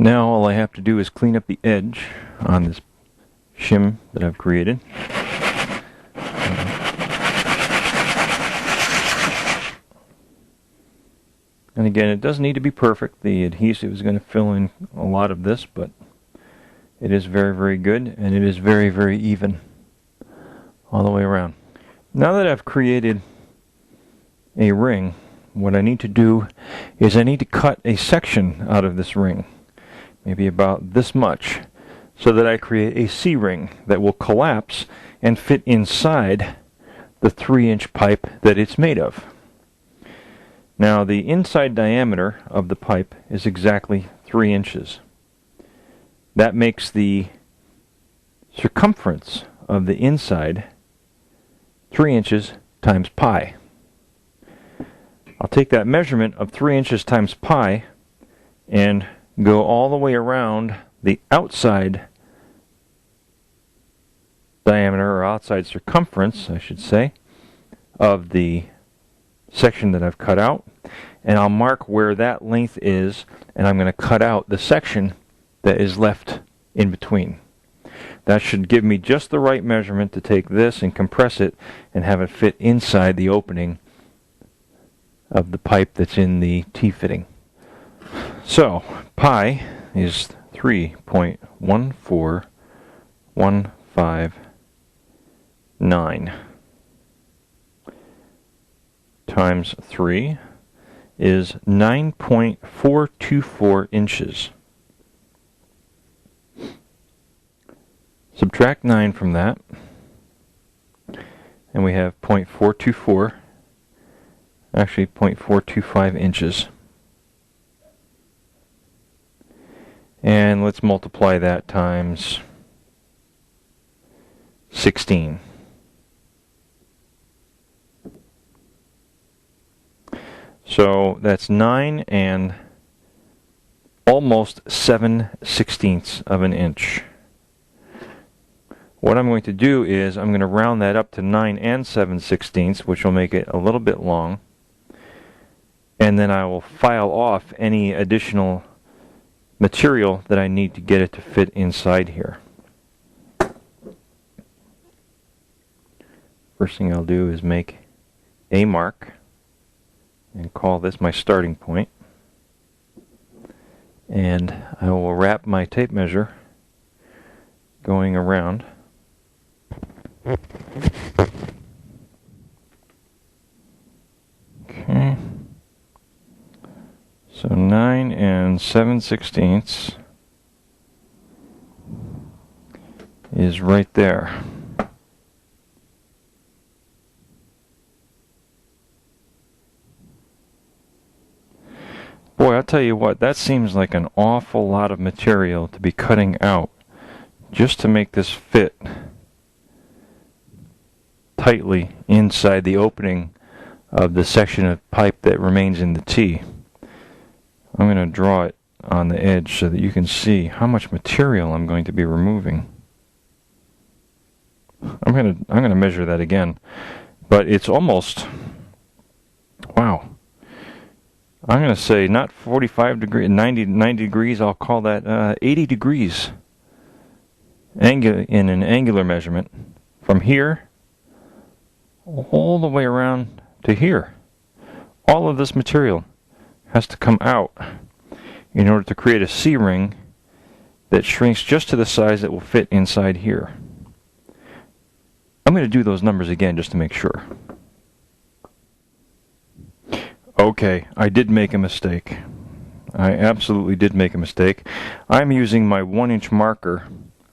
Now all I have to do is clean up the edge on this shim that I've created. And again, it doesn't need to be perfect. The adhesive is going to fill in a lot of this, but it is very, very good, and it is very, very even all the way around. Now that I've created a ring, what I need to do is I need to cut a section out of this ring, maybe about this much, so that I create a C-ring that will collapse and fit inside the 3-inch pipe that it's made of. Now the inside diameter of the pipe is exactly 3 inches. That makes the circumference of the inside 3 inches times pi. I'll take that measurement of 3 inches times pi and go all the way around the outside diameter, or outside circumference, I should say, of the section that I've cut out, and I'll mark where that length is, and I'm going to cut out the section that is left in between. That should give me just the right measurement to take this and compress it and have it fit inside the opening of the pipe that's in the T-fitting. So, pi is 3.14159 times 3 is 9.424 inches. Subtract 9 from that, and we have 0.424, actually 0.425 inches. And let's multiply that times 16. So that's 9 and almost 7/16 of an inch. What I'm going to do is I'm going to round that up to 9 and 7/16, which will make it a little bit long. And then I will file off any additional material that I need to get it to fit inside here. First thing I'll do is make a mark and call this my starting point. And I will wrap my tape measure going around. Okay. So 9 and 7/16 is right there. Boy, I'll tell you what, that seems like an awful lot of material to be cutting out just to make this fit tightly inside the opening of the section of pipe that remains in the T. I'm going to draw it on the edge so that you can see how much material I'm going to be removing. I'm going to measure that again, but it's almost, wow. I'm going to say not 45 degrees, 90 degrees, I'll call that 80 degrees in an angular measurement from here all the way around to here. All of this material has to come out in order to create a C-ring that shrinks just to the size that will fit inside here. I'm going to do those numbers again just to make sure. Okay, I did make a mistake. I absolutely did make a mistake. I'm using my 1-inch marker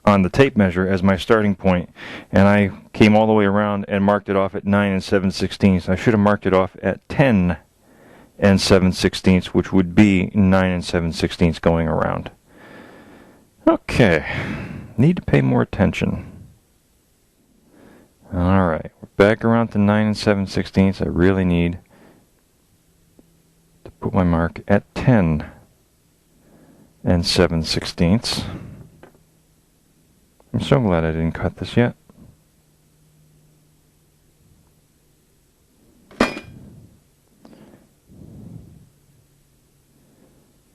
on the tape measure as my starting point, and I came all the way around and marked it off at 9 and 7/16. I should have marked it off at 10 and 7/16, which would be 9 and 7/16 going around. Okay, need to pay more attention. Alright, we're back around to 9 and 7/16. I really need to put my mark at 10 and 7/16. I'm so glad I didn't cut this yet.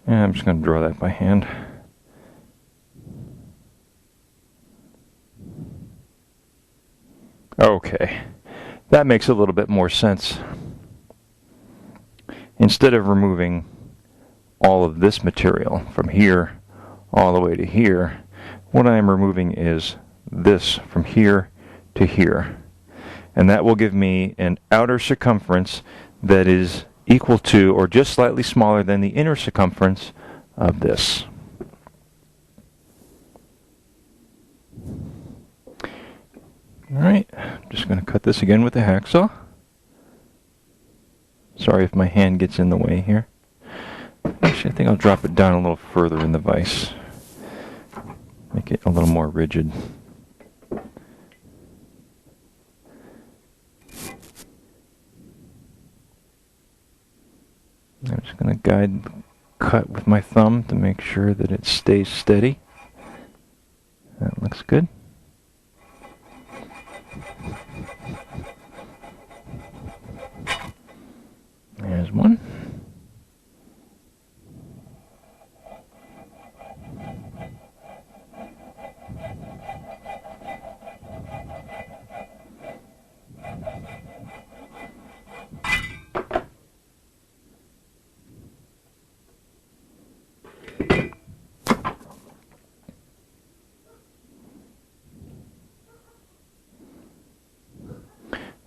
And I'm just going to draw that by hand. Okay, that makes a little bit more sense. Instead of removing all of this material from here all the way to here, what I am removing is this from here to here. And that will give me an outer circumference that is equal to or just slightly smaller than the inner circumference of this. Alright, I'm just going to cut this again with the hacksaw. Sorry if my hand gets in the way here. Actually, I think I'll drop it down a little further in the vise. Make it a little more rigid. I'm just going to guide the cut with my thumb to make sure that it stays steady. That looks good. There's one.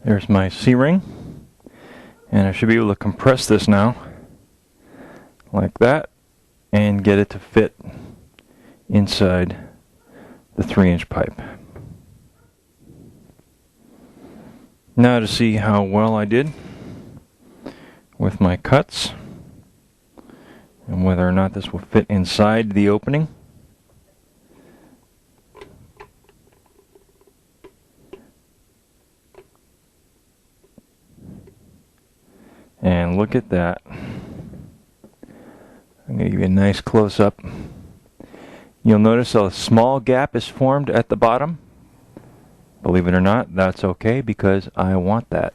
There's my C-ring, and I should be able to compress this now like that and get it to fit inside the 3-inch pipe. Now to see how well I did with my cuts and whether or not this will fit inside the opening. And look at that. I'm going to give you a nice close-up. You'll notice a small gap is formed at the bottom. Believe it or not, that's okay because I want that.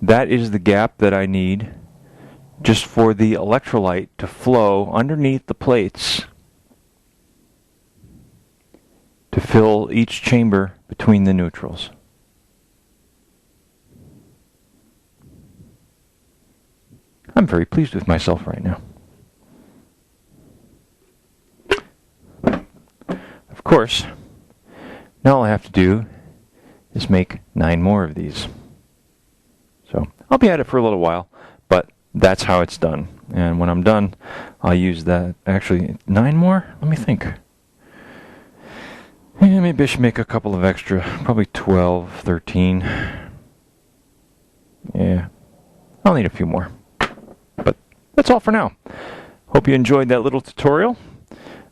That is the gap that I need just for the electrolyte to flow underneath the plates to fill each chamber between the neutrals. I'm very pleased with myself right now. Of course, now all I have to do is make 9 more of these. So I'll be at it for a little while, but that's how it's done. And when I'm done, I'll use that. Actually, 9 more? Let me think. Yeah, maybe I should make a couple of extra, probably 12, 13. Yeah, I'll need a few more. But that's all for now. Hope you enjoyed that little tutorial.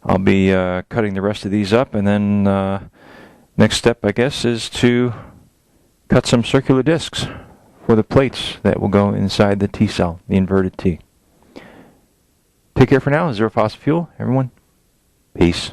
I'll be cutting the rest of these up, and then next step, I guess, is to cut some circular discs for the plates that will go inside the T-cell, the inverted T. Take care for now. Zero fossil fuel, everyone. Peace.